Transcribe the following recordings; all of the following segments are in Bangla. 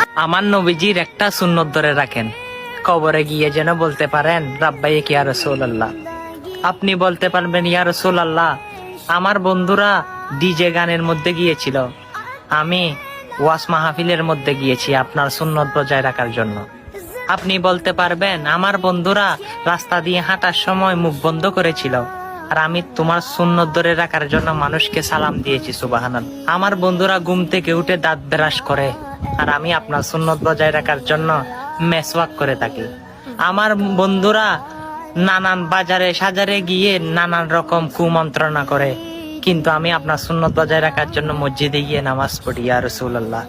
আমার নবীজির একটা সুন্নত ধরে রাখেন, কবরে গিয়ে যেন বলতে পারেন রাব্বাইক ইয়া রাসূলুল্লাহ। আপনি বলতে পারবেন ইয়া রাসূলুল্লাহ, আমার বন্ধুরা ডিজে গানের মধ্যে গিয়েছিল, আমি ওয়াজ মাহফিলের মধ্যে গিয়েছি আপনার সুন্নত বজায় রাখার জন্য। আপনি বলতে পারবেন আমার বন্ধুরা রাস্তা দিয়ে হাঁটার সময় মুখ বন্ধ করেছিল, আর আমি তোমার সুন্নত ধরে রাখার জন্য মানুষকে সালাম দিয়েছি। সুবহানাল্লাহ। আমার বন্ধুরা ঘুম থেকে উঠে দাঁত ব্রাশ করে, আর আমি আপনার সুন্নত বজায় রাখার জন্য মেসওয়াক করে থাকি। আমার বন্ধুরা নানান বাজারে সাজারে গিয়ে নানান রকম কুমন্ত্রণা করে, কিন্তু আমি আপনার সুন্নত বজায় রাখার জন্য মসজিদে গিয়ে নামাজ পড়ি ইয়া রাসূলুল্লাহ।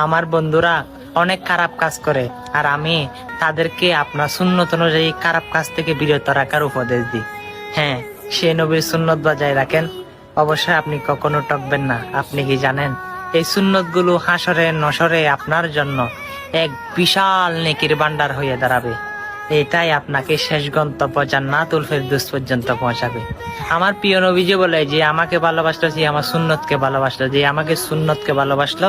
আমার বন্ধুরা অনেক খারাপ কাজ করে, আর আমি তাদেরকে আপনার সুন্নত অনুযায়ী খারাপ কাজ থেকে বিরত রাখার উপদেশ দিই। হ্যাঁ, সে নবীর সুন্নত বজায় রাখেন, অবশ্যই আপনি কখনো টকবেন না। আপনি কি জানেন এই সুন্নত গুলো হাসরে নসরে আপনার জন্য এক বিশাল নেকির ভান্ডার হয়ে দাঁড়াবে। এটাই আপনাকে শেষ গন্তব্য জান্নাতুল ফেরদৌস পর্যন্ত পৌঁছাবে। আমার প্রিয় নবীজি বলে, যে আমাকে ভালোবাসলো সে আমার সুন্নতকে ভালোবাসলো, যে আমাকে সুন্নতকে ভালোবাসলো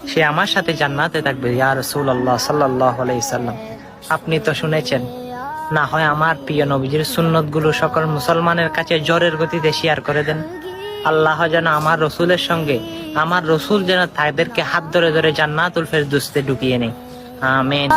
সে আমার সাথে জান্নাতে থাকবে ইয়া রাসূলুল্লাহ সাল্লাল্লাহু আলাইহি সাল্লাম। আপনি তো শুনেছেন, না হয় আমার প্রিয় নবীজির সুন্নত গুলো সকল মুসলমানের কাছে জোরের গতিতে শেয়ার করে দেন। আল্লাহ যেন আমার রসুলের সঙ্গে, আমার রসুল যেন তাদেরকে হাত ধরে ধরে জান্নাতুল ফেরদৌসে ঢুকিয়ে নেয়। আমিন।